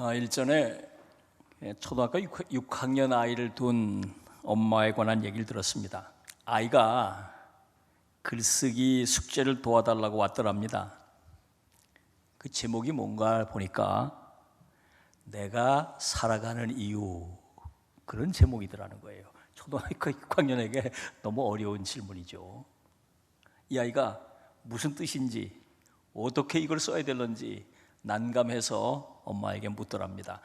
일전에 초등학교 6학년 아이를 둔 엄마에 관한 얘기를 들었습니다. 아이가 글쓰기 숙제를 도와달라고 왔더랍니다. 그 제목이 뭔가 보니까 내가 살아가는 이유, 그런 제목이더라는 거예요. 초등학교 6학년에게 너무 어려운 질문이죠. 이 아이가 무슨 뜻인지, 어떻게 이걸 써야 되는지 난감해서 엄마에게 묻더랍니다.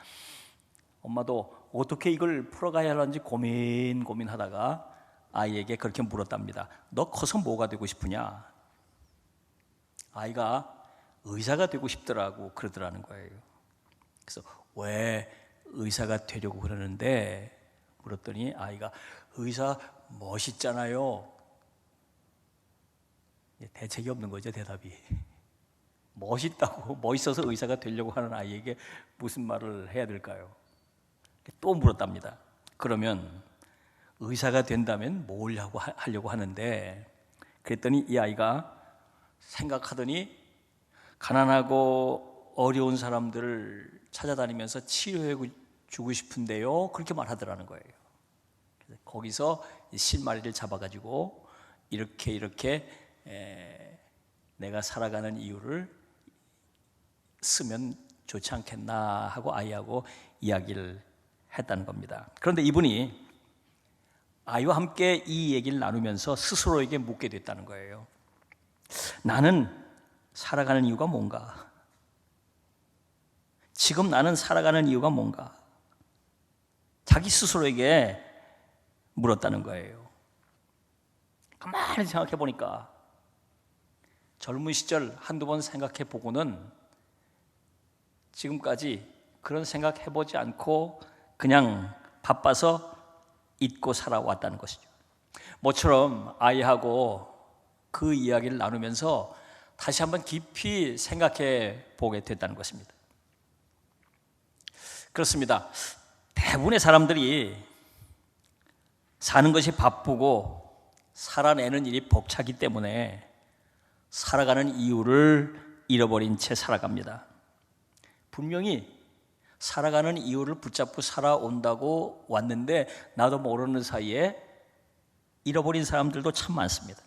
엄마도 어떻게 이걸 풀어가야 하는지 고민하다가 아이에게 그렇게 물었답니다. 너 커서 뭐가 되고 싶으냐? 아이가 의사가 되고 싶더라고 그러더라는 거예요. 그래서 왜 의사가 되려고 그러는데 물었더니 아이가 의사 멋있잖아요. 대책이 없는 거죠, 대답이. 멋있다고, 멋있어서 의사가 되려고 하는 아이에게 무슨 말을 해야 될까요? 또 물었답니다. 그러면 의사가 된다면 뭘 하려고 하는데, 그랬더니 이 아이가 생각하더니 가난하고 어려운 사람들을 찾아다니면서 치료해 주고 싶은데요, 그렇게 말하더라는 거예요. 그래서 거기서 실마리를 잡아가지고 이렇게 내가 살아가는 이유를 쓰면 좋지 않겠나 하고 아이하고 이야기를 했다는 겁니다. 그런데 이분이 아이와 함께 이 얘기를 나누면서 스스로에게 묻게 됐다는 거예요. 나는 살아가는 이유가 뭔가? 지금 나는 살아가는 이유가 뭔가? 자기 스스로에게 물었다는 거예요. 가만히 생각해 보니까 젊은 시절 한두 번 생각해 보고는 지금까지 그런 생각 해보지 않고 그냥 바빠서 잊고 살아왔다는 것이죠. 모처럼 아이하고 그 이야기를 나누면서 다시 한번 깊이 생각해 보게 됐다는 것입니다. 그렇습니다. 대부분의 사람들이 사는 것이 바쁘고 살아내는 일이 벅차기 때문에 살아가는 이유를 잃어버린 채 살아갑니다. 분명히 살아가는 이유를 붙잡고 살아온다고 왔는데 나도 모르는 사이에 잃어버린 사람들도 참 많습니다.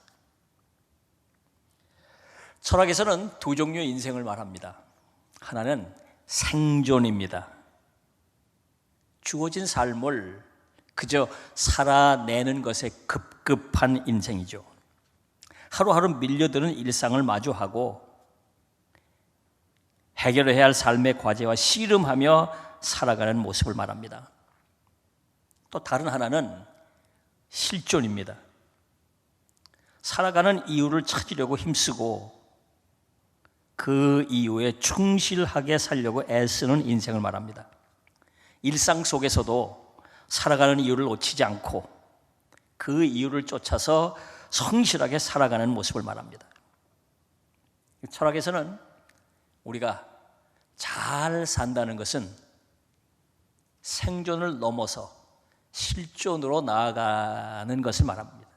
철학에서는 두 종류의 인생을 말합니다. 하나는 생존입니다. 주어진 삶을 그저 살아내는 것에 급급한 인생이죠. 하루하루 밀려드는 일상을 마주하고 해결해야 할 삶의 과제와 씨름하며 살아가는 모습을 말합니다. 또 다른 하나는 실존입니다. 살아가는 이유를 찾으려고 힘쓰고 그 이유에 충실하게 살려고 애쓰는 인생을 말합니다. 일상 속에서도 살아가는 이유를 놓치지 않고 그 이유를 쫓아서 성실하게 살아가는 모습을 말합니다. 철학에서는 우리가 잘 산다는 것은 생존을 넘어서 실존으로 나아가는 것을 말합니다.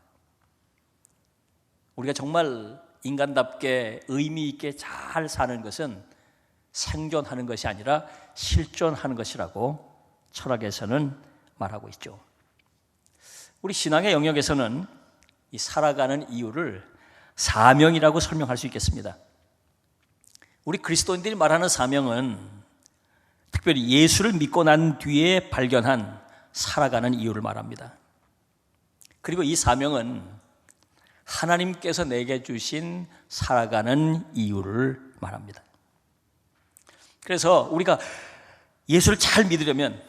우리가 정말 인간답게 의미 있게 잘 사는 것은 생존하는 것이 아니라 실존하는 것이라고 철학에서는 말하고 있죠. 우리 신앙의 영역에서는 이 살아가는 이유를 사명이라고 설명할 수 있겠습니다. 우리 그리스도인들이 말하는 사명은 특별히 예수를 믿고 난 뒤에 발견한 살아가는 이유를 말합니다. 그리고 이 사명은 하나님께서 내게 주신 살아가는 이유를 말합니다. 그래서 우리가 예수를 잘 믿으려면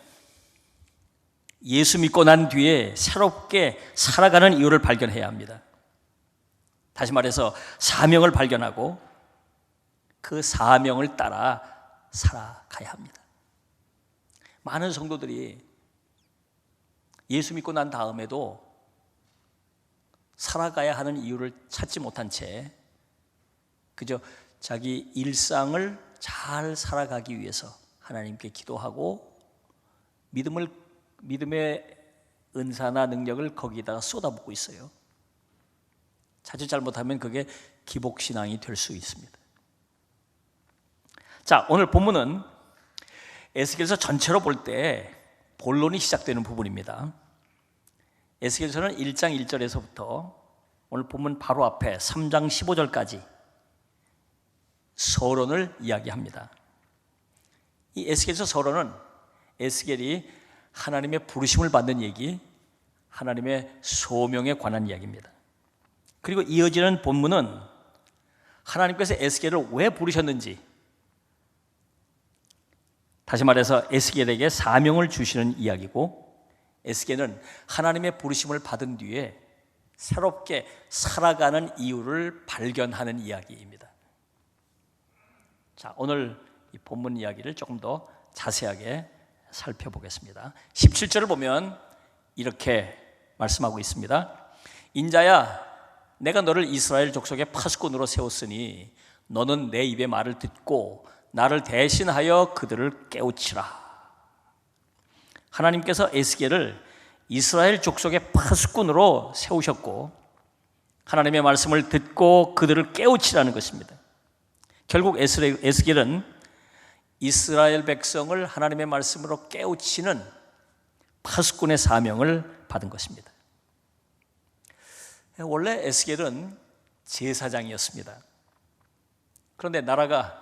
예수 믿고 난 뒤에 새롭게 살아가는 이유를 발견해야 합니다. 다시 말해서 사명을 발견하고 그 사명을 따라 살아가야 합니다. 많은 성도들이 예수 믿고 난 다음에도 살아가야 하는 이유를 찾지 못한 채 그저 자기 일상을 잘 살아가기 위해서 하나님께 기도하고 믿음의 은사나 능력을 거기다가 쏟아붓고 있어요. 자칫 잘못하면 그게 기복신앙이 될 수 있습니다. 자, 오늘 본문은 에스겔서 전체로 볼 때 본론이 시작되는 부분입니다. 에스겔서는 1장 1절에서부터 오늘 본문 바로 앞에 3장 15절까지 서론을 이야기합니다. 이 에스겔서 서론은 에스겔이 하나님의 부르심을 받는 얘기, 하나님의 소명에 관한 이야기입니다. 그리고 이어지는 본문은 하나님께서 에스겔을 왜 부르셨는지, 다시 말해서 에스겔에게 사명을 주시는 이야기고, 에스겔은 하나님의 부르심을 받은 뒤에 새롭게 살아가는 이유를 발견하는 이야기입니다. 자, 오늘 이 본문 이야기를 조금 더 자세하게 살펴보겠습니다. 17절을 보면 이렇게 말씀하고 있습니다. 인자야, 내가 너를 이스라엘 족속의 파수꾼으로 세웠으니 너는 내 입의 말을 듣고 나를 대신하여 그들을 깨우치라. 하나님께서 에스겔을 이스라엘 족속의 파수꾼으로 세우셨고 하나님의 말씀을 듣고 그들을 깨우치라는 것입니다. 결국 에스겔은 이스라엘 백성을 하나님의 말씀으로 깨우치는 파수꾼의 사명을 받은 것입니다. 원래 에스겔은 제사장이었습니다. 그런데 나라가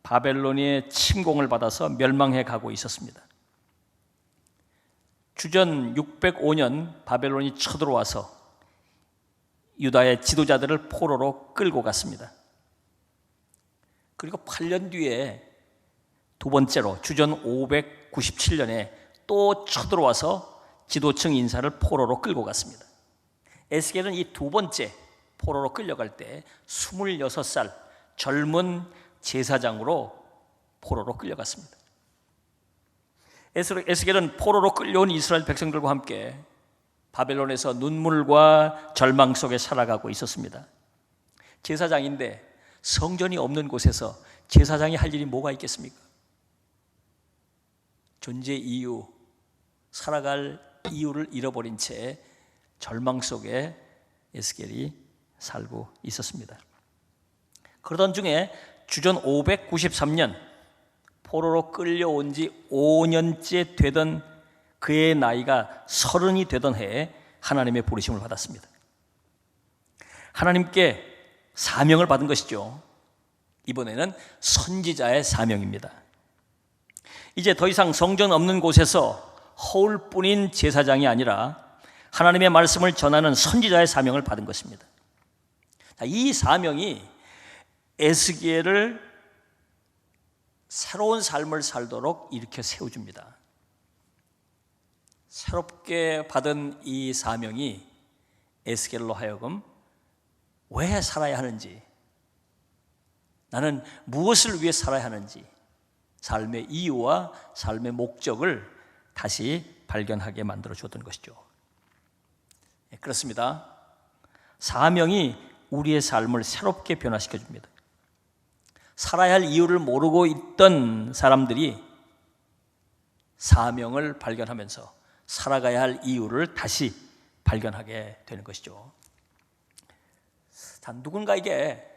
바벨론의 침공을 받아서 멸망해 가고 있었습니다. 주전 605년 바벨론이 쳐들어와서 유다의 지도자들을 포로로 끌고 갔습니다. 그리고 8년 뒤에 두 번째로 주전 597년에 또 쳐들어와서 지도층 인사를 포로로 끌고 갔습니다. 에스겔은 이 두 번째 포로로 끌려갈 때 26살 젊은 제사장으로 포로로 끌려갔습니다. 에스겔은 포로로 끌려온 이스라엘 백성들과 함께 바벨론에서 눈물과 절망 속에 살아가고 있었습니다. 제사장인데 성전이 없는 곳에서 제사장이 할 일이 뭐가 있겠습니까? 존재 이유, 살아갈 이유를 잃어버린 채 절망 속에 에스겔이 살고 있었습니다. 그러던 중에 주전 593년 포로로 끌려온 지 5년째 되던 그의 나이가 30이 되던 해에 하나님의 부르심을 받았습니다. 하나님께 사명을 받은 것이죠. 이번에는 선지자의 사명입니다. 이제 더 이상 성전 없는 곳에서 허울뿐인 제사장이 아니라 하나님의 말씀을 전하는 선지자의 사명을 받은 것입니다. 이 사명이 에스겔을 새로운 삶을 살도록 일으켜 세워줍니다. 새롭게 받은 이 사명이 에스겔로 하여금 왜 살아야 하는지, 나는 무엇을 위해 살아야 하는지, 삶의 이유와 삶의 목적을 다시 발견하게 만들어 줬던 것이죠. 그렇습니다. 사명이 우리의 삶을 새롭게 변화시켜 줍니다. 살아야 할 이유를 모르고 있던 사람들이 사명을 발견하면서 살아가야 할 이유를 다시 발견하게 되는 것이죠. 자, 누군가에게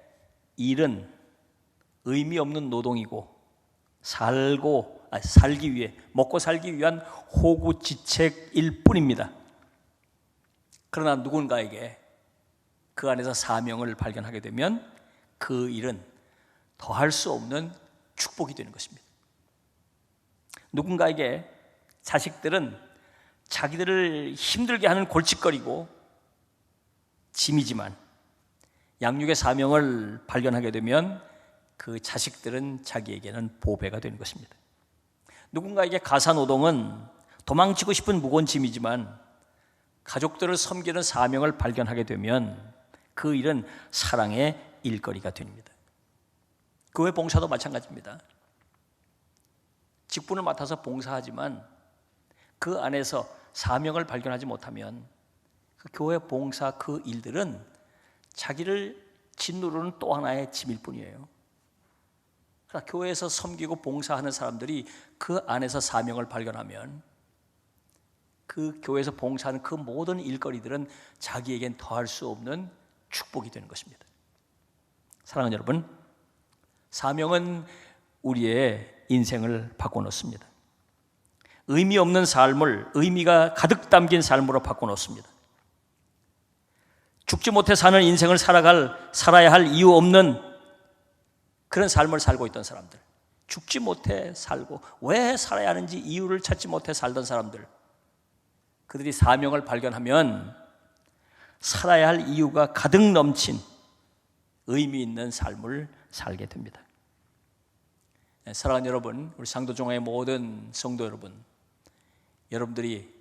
일은 의미 없는 노동이고 살기 위해, 먹고 살기 위한 호구지책일 뿐입니다. 그러나 누군가에게 그 안에서 사명을 발견하게 되면 그 일은 더할 수 없는 축복이 되는 것입니다. 누군가에게 자식들은 자기들을 힘들게 하는 골칫거리고 짐이지만 양육의 사명을 발견하게 되면 그 자식들은 자기에게는 보배가 되는 것입니다. 누군가에게 가사노동은 도망치고 싶은 무거운 짐이지만 가족들을 섬기는 사명을 발견하게 되면 그 일은 사랑의 일거리가 됩니다. 교회 봉사도 마찬가지입니다. 직분을 맡아서 봉사하지만 그 안에서 사명을 발견하지 못하면 그 교회 봉사 그 일들은 자기를 짓누르는 또 하나의 짐일 뿐이에요. 그러나 교회에서 섬기고 봉사하는 사람들이 그 안에서 사명을 발견하면 그 교회에서 봉사하는 그 모든 일거리들은 자기에겐 더할 수 없는 축복이 되는 것입니다. 사랑하는 여러분, 사명은 우리의 인생을 바꿔놓습니다. 의미 없는 삶을 의미가 가득 담긴 삶으로 바꿔놓습니다. 죽지 못해 사는 인생을 살아야 할 이유 없는 그런 삶을 살고 있던 사람들, 죽지 못해 살고 왜 살아야 하는지 이유를 찾지 못해 살던 사람들, 그들이 사명을 발견하면 살아야 할 이유가 가득 넘친 의미 있는 삶을 살게 됩니다. 사랑하는 여러분, 우리 상도종의 모든 성도 여러분, 여러분들이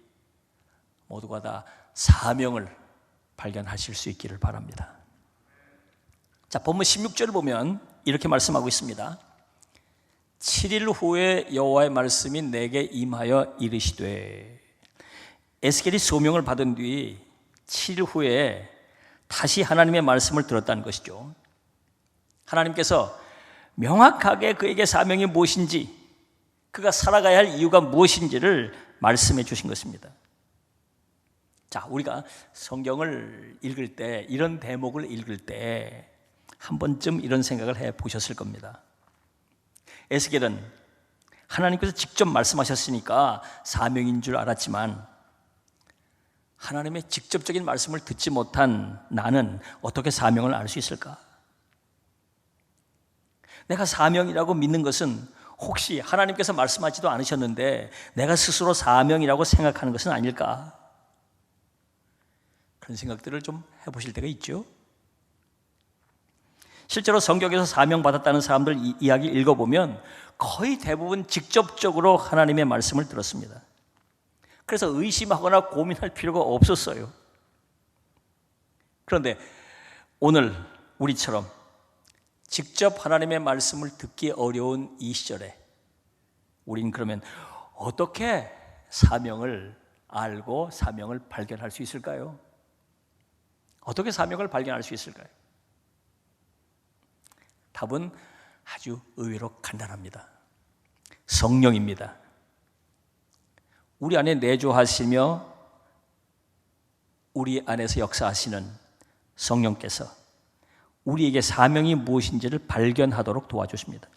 모두가 다 사명을 발견하실 수 있기를 바랍니다. 자, 본문 16절을 보면 이렇게 말씀하고 있습니다. 7일 후에 여호와의 말씀이 내게 임하여 이르시되, 에스겔이 소명을 받은 뒤 7일 후에 다시 하나님의 말씀을 들었다는 것이죠. 하나님께서 명확하게 그에게 사명이 무엇인지, 그가 살아가야 할 이유가 무엇인지를 말씀해 주신 것입니다. 자, 우리가 성경을 읽을 때, 이런 대목을 읽을 때 한 번쯤 이런 생각을 해 보셨을 겁니다. 에스겔은 하나님께서 직접 말씀하셨으니까 사명인 줄 알았지만, 하나님의 직접적인 말씀을 듣지 못한 나는 어떻게 사명을 알 수 있을까? 내가 사명이라고 믿는 것은 혹시 하나님께서 말씀하지도 않으셨는데 내가 스스로 사명이라고 생각하는 것은 아닐까? 그런 생각들을 좀 해보실 때가 있죠. 실제로 성경에서 사명받았다는 사람들 이야기 읽어보면 거의 대부분 직접적으로 하나님의 말씀을 들었습니다. 그래서 의심하거나 고민할 필요가 없었어요. 그런데 오늘 우리처럼 직접 하나님의 말씀을 듣기 어려운 이 시절에 우린 그러면 어떻게 사명을 알고 사명을 발견할 수 있을까요? 어떻게 사명을 발견할 수 있을까요? 답은 아주 의외로 간단합니다. 성령입니다. 우리 안에 내주하시며 우리 안에서 역사하시는 성령께서 우리에게 사명이 무엇인지를 발견하도록 도와주십니다.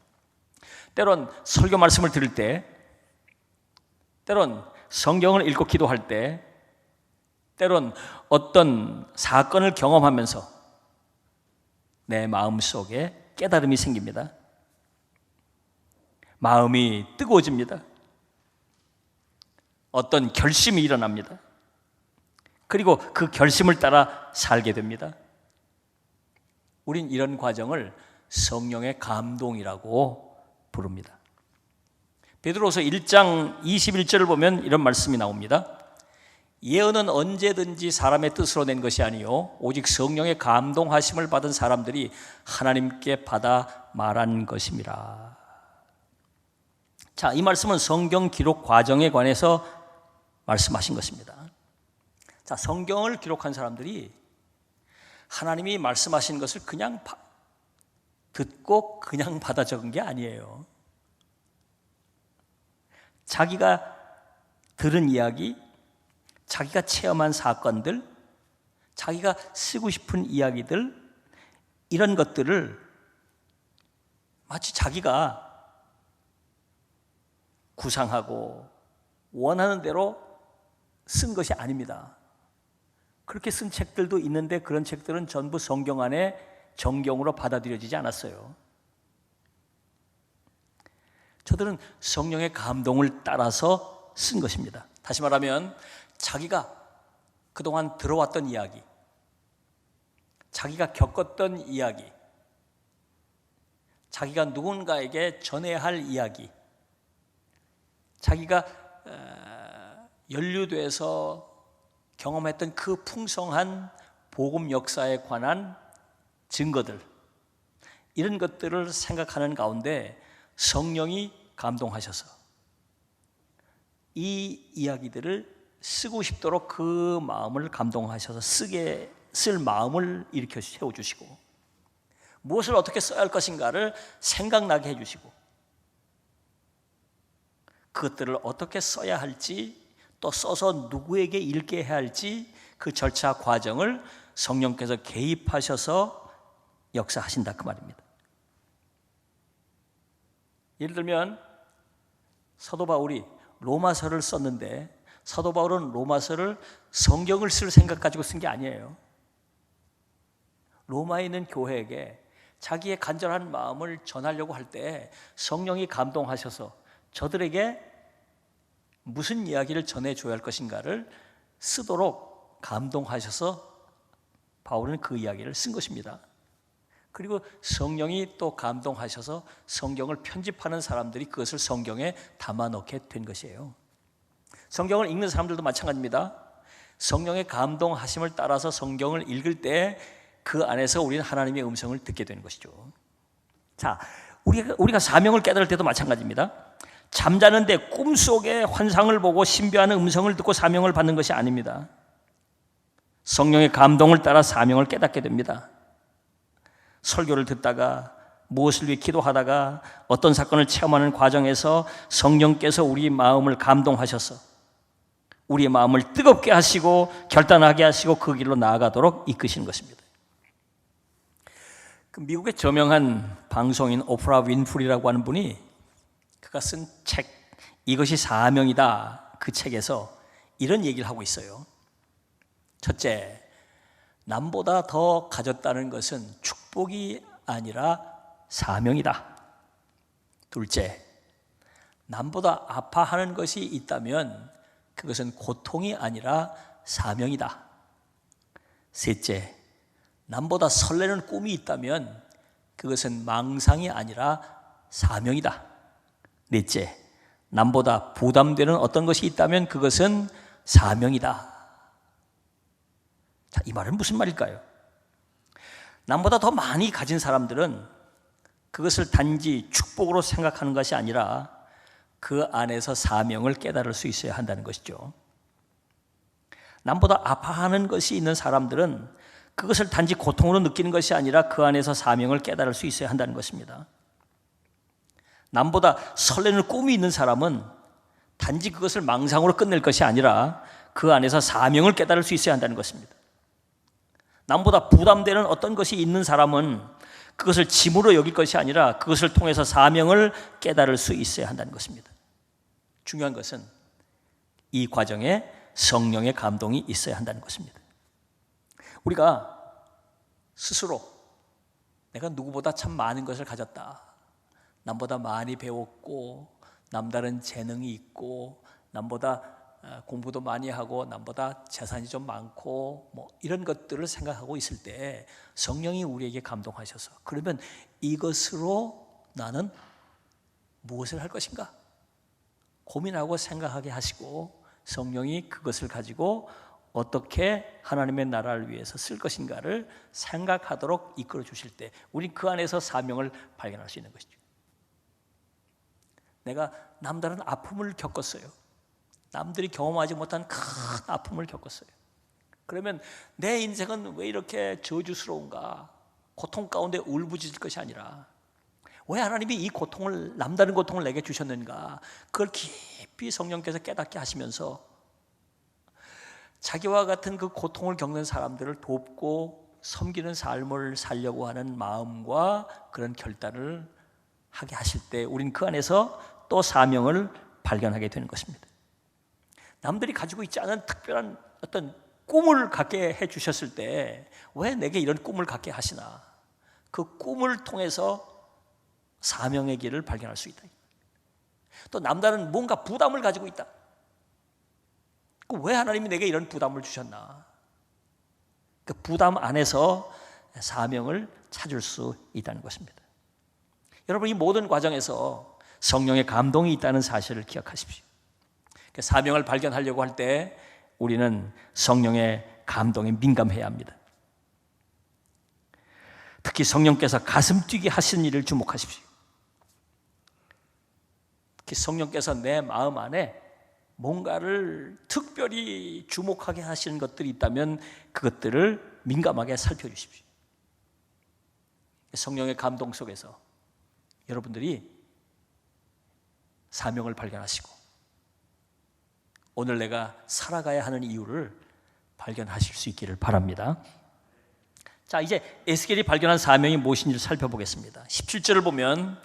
때론 설교 말씀을 들을 때, 때론 성경을 읽고 기도할 때, 때론 어떤 사건을 경험하면서 내 마음속에 깨달음이 생깁니다. 마음이 뜨거워집니다. 어떤 결심이 일어납니다. 그리고 그 결심을 따라 살게 됩니다. 우린 이런 과정을 성령의 감동이라고 부릅니다. 베드로서 1장 21절을 보면 이런 말씀이 나옵니다. 예언은 언제든지 사람의 뜻으로 낸 것이 아니요 오직 성령의 감동하심을 받은 사람들이 하나님께 받아 말한 것임이라. 자, 이 말씀은 성경 기록 과정에 관해서 말씀하신 것입니다. 자, 성경을 기록한 사람들이 하나님이 말씀하신 것을 그냥 듣고 그냥 받아 적은 게 아니에요. 자기가 들은 이야기, 자기가 체험한 사건들, 자기가 쓰고 싶은 이야기들, 이런 것들을 마치 자기가 구상하고 원하는 대로 쓴 것이 아닙니다. 그렇게 쓴 책들도 있는데 그런 책들은 전부 성경 안에 정경으로 받아들여지지 않았어요. 저들은 성령의 감동을 따라서 쓴 것입니다. 다시 말하면 자기가 그동안 들어왔던 이야기, 자기가 겪었던 이야기, 자기가 누군가에게 전해야 할 이야기, 자기가 연루돼서 경험했던 그 풍성한 복음 역사에 관한 증거들, 이런 것들을 생각하는 가운데 성령이 감동하셔서 이 이야기들을 쓰고 싶도록 그 마음을 감동하셔서 쓸 마음을 일으켜 세워주시고, 무엇을 어떻게 써야 할 것인가를 생각나게 해주시고, 그것들을 어떻게 써야 할지, 또 써서 누구에게 읽게 해야 할지 그 절차 과정을 성령께서 개입하셔서 역사하신다, 그 말입니다. 예를 들면 사도 바울이 로마서를 썼는데 사도 바울은 로마서를 성경을 쓸 생각 가지고 쓴 게 아니에요. 로마에 있는 교회에게 자기의 간절한 마음을 전하려고 할 때 성령이 감동하셔서 저들에게 무슨 이야기를 전해줘야 할 것인가를 쓰도록 감동하셔서 바울은 그 이야기를 쓴 것입니다. 그리고 성령이 또 감동하셔서 성경을 편집하는 사람들이 그것을 성경에 담아 넣게 된 것이에요. 성경을 읽는 사람들도 마찬가지입니다. 성령의 감동하심을 따라서 성경을 읽을 때 그 안에서 우리는 하나님의 음성을 듣게 되는 것이죠. 자, 우리가 사명을 깨달을 때도 마찬가지입니다. 잠자는데 꿈속에 환상을 보고 신비하는 음성을 듣고 사명을 받는 것이 아닙니다. 성령의 감동을 따라 사명을 깨닫게 됩니다. 설교를 듣다가 무엇을 위해 기도하다가 어떤 사건을 체험하는 과정에서 성령께서 우리 마음을 감동하셔서 우리의 마음을 뜨겁게 하시고 결단하게 하시고 그 길로 나아가도록 이끄시는 것입니다. 그 미국의 저명한 방송인 오프라 윈프리라고 하는 분이 그가 쓴 책 이것이 사명이다, 그 책에서 이런 얘기를 하고 있어요. 첫째, 남보다 더 가졌다는 것은 축복이 아니라 사명이다. 둘째, 남보다 아파하는 것이 있다면 그것은 고통이 아니라 사명이다. 셋째, 남보다 설레는 꿈이 있다면 그것은 망상이 아니라 사명이다. 넷째, 남보다 부담되는 어떤 것이 있다면 그것은 사명이다. 자, 이 말은 무슨 말일까요? 남보다 더 많이 가진 사람들은 그것을 단지 축복으로 생각하는 것이 아니라 그 안에서 사명을 깨달을 수 있어야 한다는 것이죠. 남보다 아파하는 것이 있는 사람들은 그것을 단지 고통으로 느끼는 것이 아니라 그 안에서 사명을 깨달을 수 있어야 한다는 것입니다. 남보다 설레는 꿈이 있는 사람은 단지 그것을 망상으로 끝낼 것이 아니라 그 안에서 사명을 깨달을 수 있어야 한다는 것입니다. 남보다 부담되는 어떤 것이 있는 사람은 그것을 짐으로 여길 것이 아니라 그것을 통해서 사명을 깨달을 수 있어야 한다는 것입니다. 중요한 것은 이 과정에 성령의 감동이 있어야 한다는 것입니다. 우리가 스스로 내가 누구보다 참 많은 것을 가졌다, 남보다 많이 배웠고 남다른 재능이 있고 남보다 공부도 많이 하고 남보다 재산이 좀 많고 뭐 이런 것들을 생각하고 있을 때 성령이 우리에게 감동하셔서 그러면 이것으로 나는 무엇을 할 것인가 고민하고 생각하게 하시고 성령이 그것을 가지고 어떻게 하나님의 나라를 위해서 쓸 것인가를 생각하도록 이끌어 주실 때 우리 그 안에서 사명을 발견할 수 있는 것이죠. 내가 남다른 아픔을 겪었어요. 남들이 경험하지 못한 큰 아픔을 겪었어요. 그러면 내 인생은 왜 이렇게 저주스러운가? 고통 가운데 울부짖을 것이 아니라 왜 하나님이 이 고통을, 남다른 고통을 내게 주셨는가? 그걸 깊이 성령께서 깨닫게 하시면서 자기와 같은 그 고통을 겪는 사람들을 돕고 섬기는 삶을 살려고 하는 마음과 그런 결단을 하게 하실 때 우린 그 안에서 또 사명을 발견하게 되는 것입니다. 남들이 가지고 있지 않은 특별한 어떤 꿈을 갖게 해 주셨을 때 왜 내게 이런 꿈을 갖게 하시나? 그 꿈을 통해서 사명의 길을 발견할 수 있다. 또 남다른 뭔가 부담을 가지고 있다. 왜 하나님이 내게 이런 부담을 주셨나? 그 부담 안에서 사명을 찾을 수 있다는 것입니다. 여러분, 이 모든 과정에서 성령의 감동이 있다는 사실을 기억하십시오. 사명을 발견하려고 할 때 우리는 성령의 감동에 민감해야 합니다. 특히 성령께서 가슴 뛰게 하신 일을 주목하십시오. 특히 성령께서 내 마음 안에 뭔가를 특별히 주목하게 하시는 것들이 있다면 그것들을 민감하게 살펴주십시오. 성령의 감동 속에서 여러분들이 사명을 발견하시고 오늘 내가 살아가야 하는 이유를 발견하실 수 있기를 바랍니다. 자, 이제 에스겔이 발견한 사명이 무엇인지를 살펴보겠습니다. 17절을 보면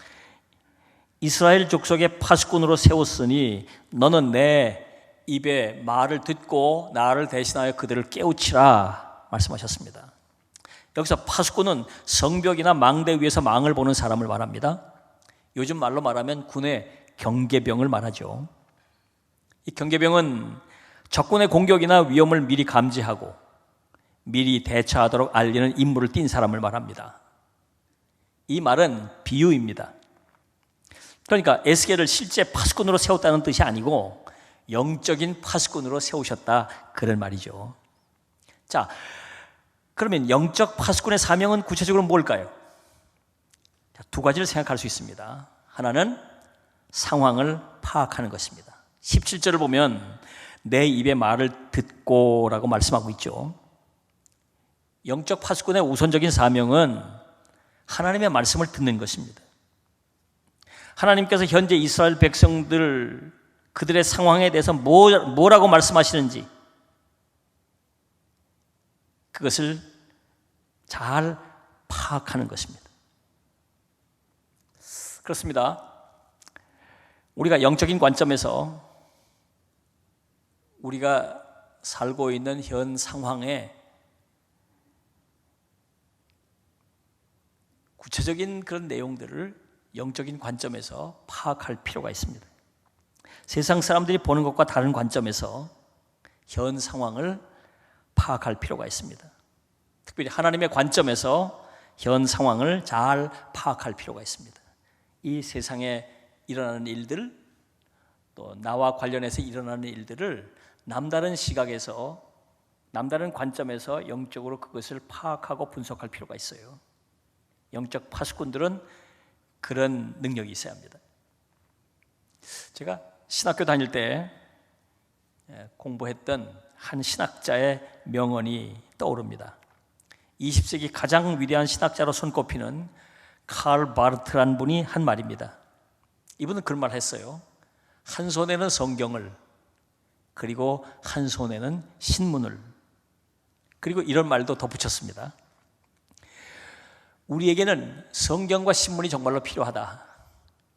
이스라엘 족속의 파수꾼으로 세웠으니 너는 내 입에 말을 듣고 나를 대신하여 그들을 깨우치라 말씀하셨습니다. 여기서 파수꾼은 성벽이나 망대 위에서 망을 보는 사람을 말합니다. 요즘 말로 말하면 군의 경계병을 말하죠. 이 경계병은 적군의 공격이나 위험을 미리 감지하고 미리 대처하도록 알리는 임무를 띈 사람을 말합니다. 이 말은 비유입니다. 그러니까 에스겔을 실제 파수꾼으로 세웠다는 뜻이 아니고 영적인 파수꾼으로 세우셨다 그런 말이죠. 자, 그러면 영적 파수꾼의 사명은 구체적으로 뭘까요? 두 가지를 생각할 수 있습니다. 하나는 상황을 파악하는 것입니다. 17절을 보면 내 입의 말을 듣고 라고 말씀하고 있죠. 영적 파수꾼의 우선적인 사명은 하나님의 말씀을 듣는 것입니다. 하나님께서 현재 이스라엘 백성들 그들의 상황에 대해서 뭐라고 말씀하시는지 그것을 잘 파악하는 것입니다. 그렇습니다. 우리가 영적인 관점에서 우리가 살고 있는 현 상황에 구체적인 그런 내용들을 영적인 관점에서 파악할 필요가 있습니다. 세상 사람들이 보는 것과 다른 관점에서 현 상황을 파악할 필요가 있습니다. 특별히 하나님의 관점에서 현 상황을 잘 파악할 필요가 있습니다. 이 세상에 일어나는 일들, 또 나와 관련해서 일어나는 일들을 남다른 시각에서, 남다른 관점에서 영적으로 그것을 파악하고 분석할 필요가 있어요. 영적 파수꾼들은 그런 능력이 있어야 합니다. 제가 신학교 다닐 때 공부했던 한 신학자의 명언이 떠오릅니다. 20세기 가장 위대한 신학자로 손꼽히는 칼 바르트라는 분이 한 말입니다. 이분은 그런 말을 했어요. 한 손에는 성경을, 그리고 한 손에는 신문을, 그리고 이런 말도 덧붙였습니다. 우리에게는 성경과 신문이 정말로 필요하다.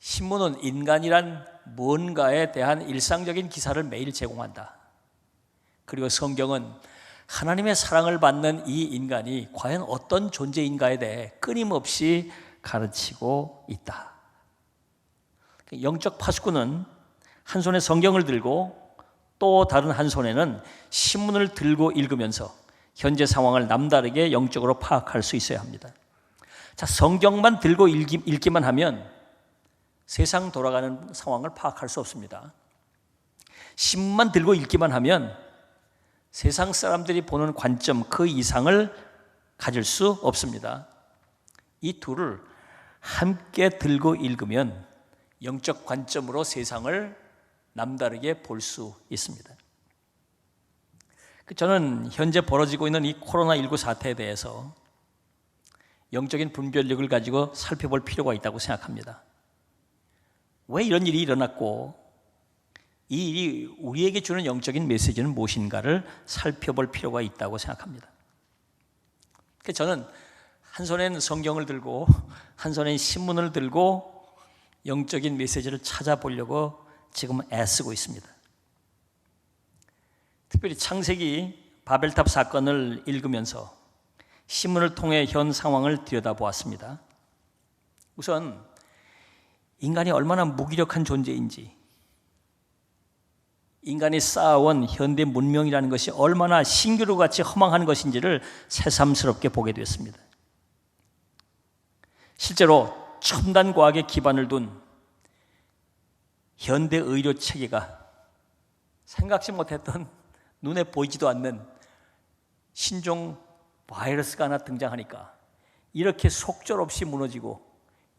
신문은 인간이란 뭔가에 대한 일상적인 기사를 매일 제공한다. 그리고 성경은 하나님의 사랑을 받는 이 인간이 과연 어떤 존재인가에 대해 끊임없이 가르치고 있다. 영적 파수꾼은 한 손에 성경을 들고 또 다른 한 손에는 신문을 들고 읽으면서 현재 상황을 남다르게 영적으로 파악할 수 있어야 합니다. 자, 성경만 들고 읽기만 하면 세상 돌아가는 상황을 파악할 수 없습니다. 신문만 들고 읽기만 하면 세상 사람들이 보는 관점 그 이상을 가질 수 없습니다. 이 둘을 함께 들고 읽으면 영적 관점으로 세상을 남다르게 볼 수 있습니다. 저는 현재 벌어지고 있는 이 코로나19 사태에 대해서 영적인 분별력을 가지고 살펴볼 필요가 있다고 생각합니다. 왜 이런 일이 일어났고 이 일이 우리에게 주는 영적인 메시지는 무엇인가를 살펴볼 필요가 있다고 생각합니다. 저는 한 손엔 성경을 들고 한 손엔 신문을 들고 영적인 메시지를 찾아보려고 지금 애쓰고 있습니다. 특별히 창세기 바벨탑 사건을 읽으면서 신문을 통해 현 상황을 들여다보았습니다. 우선 인간이 얼마나 무기력한 존재인지, 인간이 쌓아온 현대 문명이라는 것이 얼마나 신기루같이 허망한 것인지를 새삼스럽게 보게 되었습니다. 실제로 첨단 과학에 기반을 둔 현대 의료 체계가 생각지 못했던 눈에 보이지도 않는 신종 바이러스가 하나 등장하니까 이렇게 속절없이 무너지고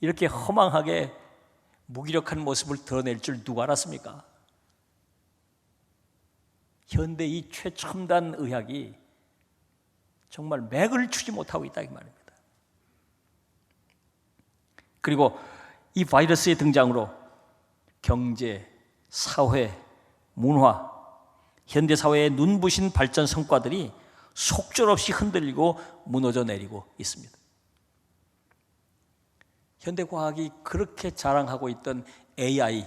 이렇게 허망하게 무기력한 모습을 드러낼 줄 누가 알았습니까? 현대 이 최첨단 의학이 정말 맥을 추지 못하고 있다 이 말입니다. 그리고 이 바이러스의 등장으로 경제, 사회, 문화, 현대사회의 눈부신 발전 성과들이 속절없이 흔들리고 무너져 내리고 있습니다. 현대 과학이 그렇게 자랑하고 있던 AI,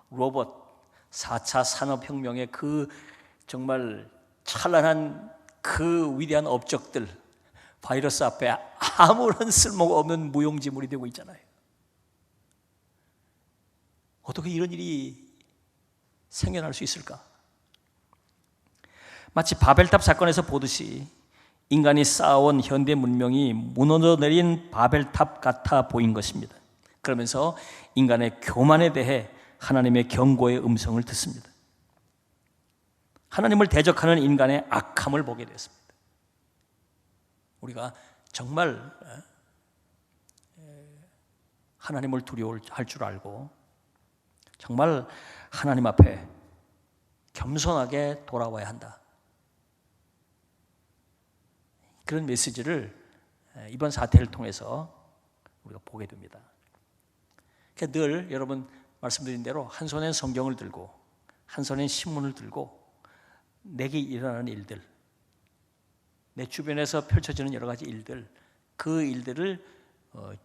로봇, 4차 산업혁명의 그 정말 찬란한 그 위대한 업적들, 바이러스 앞에 아무런 쓸모가 없는 무용지물이 되고 있잖아요. 어떻게 이런 일이 생겨날 수 있을까? 마치 바벨탑 사건에서 보듯이 인간이 쌓아온 현대 문명이 무너져 내린 바벨탑 같아 보인 것입니다. 그러면서 인간의 교만에 대해 하나님의 경고의 음성을 듣습니다. 하나님을 대적하는 인간의 악함을 보게 됐습니다. 우리가 정말 하나님을 두려워할 줄 알고 정말 하나님 앞에 겸손하게 돌아와야 한다. 그런 메시지를 이번 사태를 통해서 우리가 보게 됩니다. 그러니까 늘 여러분 말씀드린 대로 한 손엔 성경을 들고 한 손엔 신문을 들고 내게 일어나는 일들, 내 주변에서 펼쳐지는 여러 가지 일들, 그 일들을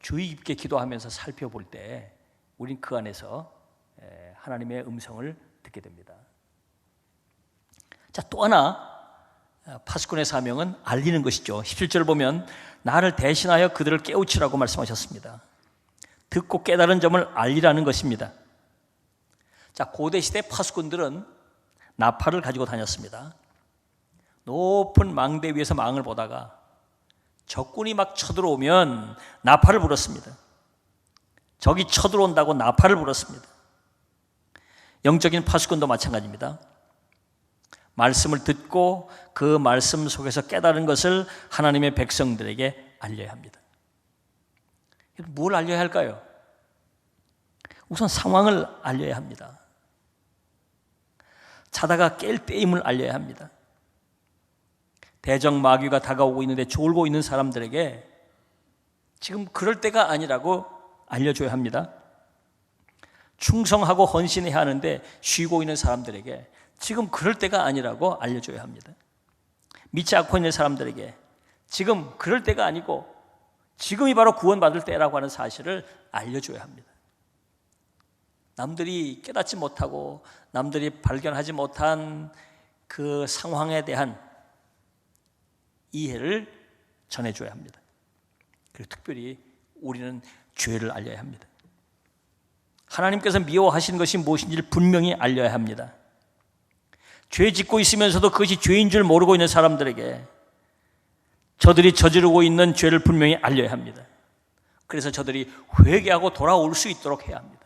주의 깊게 기도하면서 살펴볼 때 우린 그 안에서 하나님의 음성을 듣게 됩니다. 자, 또 하나 파수꾼의 사명은 알리는 것이죠. 17절 보면 나를 대신하여 그들을 깨우치라고 말씀하셨습니다. 듣고 깨달은 점을 알리라는 것입니다. 자, 고대 시대 파수꾼들은 나팔을 가지고 다녔습니다. 높은 망대 위에서 망을 보다가 적군이 막 쳐들어오면 나팔을 불었습니다. 적이 쳐들어온다고 나팔을 불었습니다. 영적인 파수꾼도 마찬가지입니다. 말씀을 듣고 그 말씀 속에서 깨달은 것을 하나님의 백성들에게 알려야 합니다. 뭘 알려야 할까요? 우선 상황을 알려야 합니다. 자다가 깰 때임을 알려야 합니다. 대적마귀가 다가오고 있는데 졸고 있는 사람들에게 지금 그럴 때가 아니라고 알려줘야 합니다. 충성하고 헌신해야 하는데 쉬고 있는 사람들에게 지금 그럴 때가 아니라고 알려줘야 합니다. 믿지 않고 있는 사람들에게 지금 그럴 때가 아니고 지금이 바로 구원받을 때라고 하는 사실을 알려줘야 합니다. 남들이 깨닫지 못하고 남들이 발견하지 못한 그 상황에 대한 이해를 전해줘야 합니다. 그리고 특별히 우리는 죄를 알려야 합니다. 하나님께서 미워하시는 것이 무엇인지를 분명히 알려야 합니다. 죄 짓고 있으면서도 그것이 죄인 줄 모르고 있는 사람들에게 저들이 저지르고 있는 죄를 분명히 알려야 합니다. 그래서 저들이 회개하고 돌아올 수 있도록 해야 합니다.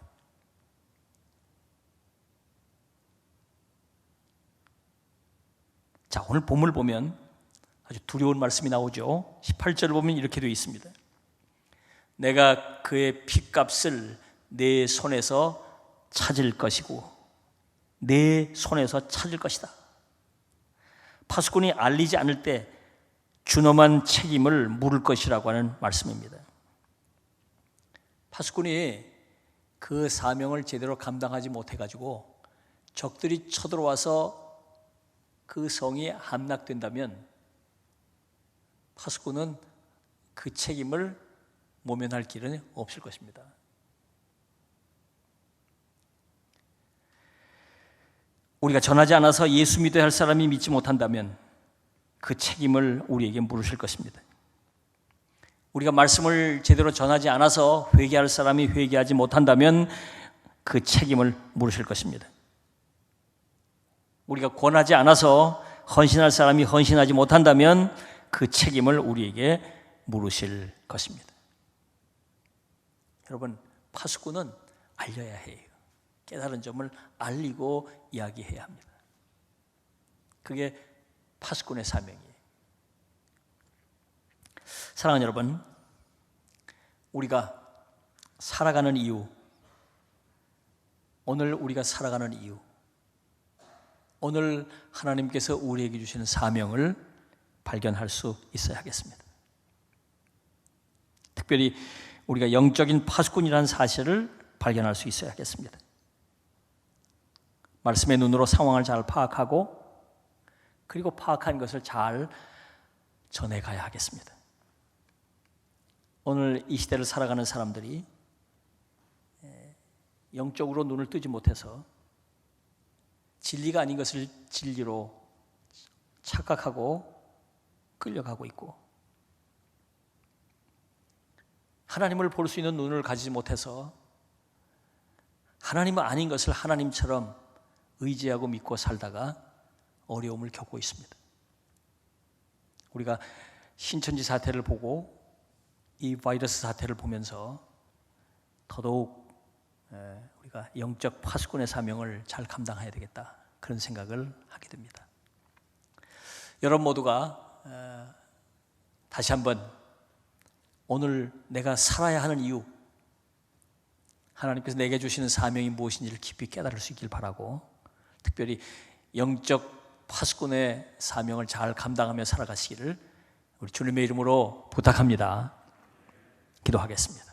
자, 오늘 본문을 보면 아주 두려운 말씀이 나오죠. 18절을 보면 이렇게 되어 있습니다. 내가 그의 핏값을 내 손에서 찾을 것이고 내 손에서 찾을 것이다. 파수꾼이 알리지 않을 때 준엄한 책임을 물을 것이라고 하는 말씀입니다. 파수꾼이 그 사명을 제대로 감당하지 못해가지고 적들이 쳐들어와서 그 성이 함락된다면 파수꾼은 그 책임을 모면할 길은 없을 것입니다. 우리가 전하지 않아서 예수 믿어야 할 사람이 믿지 못한다면 그 책임을 우리에게 물으실 것입니다. 우리가 말씀을 제대로 전하지 않아서 회개할 사람이 회개하지 못한다면 그 책임을 물으실 것입니다. 우리가 권하지 않아서 헌신할 사람이 헌신하지 못한다면 그 책임을 우리에게 물으실 것입니다. 여러분, 파수꾼은 알려야 해요. 깨달은 점을 알리고 이야기해야 합니다. 그게 파수꾼의 사명이에요. 사랑하는 여러분, 우리가 살아가는 이유, 오늘 우리가 살아가는 이유, 오늘 하나님께서 우리에게 주시는 사명을 발견할 수 있어야 하겠습니다. 특별히 우리가 영적인 파수꾼이라는 사실을 발견할 수 있어야 하겠습니다. 말씀의 눈으로 상황을 잘 파악하고 그리고 파악한 것을 잘 전해가야 하겠습니다. 오늘 이 시대를 살아가는 사람들이 영적으로 눈을 뜨지 못해서 진리가 아닌 것을 진리로 착각하고 끌려가고 있고, 하나님을 볼 수 있는 눈을 가지지 못해서 하나님은 아닌 것을 하나님처럼 의지하고 믿고 살다가 어려움을 겪고 있습니다. 우리가 신천지 사태를 보고 이 바이러스 사태를 보면서 더더욱 우리가 영적 파수꾼의 사명을 잘 감당해야 되겠다, 그런 생각을 하게 됩니다. 여러분 모두가 다시 한번 오늘 내가 살아야 하는 이유, 하나님께서 내게 주시는 사명이 무엇인지를 깊이 깨달을 수 있길 바라고, 특별히 영적 파수꾼의 사명을 잘 감당하며 살아가시기를 우리 주님의 이름으로 부탁합니다. 기도하겠습니다.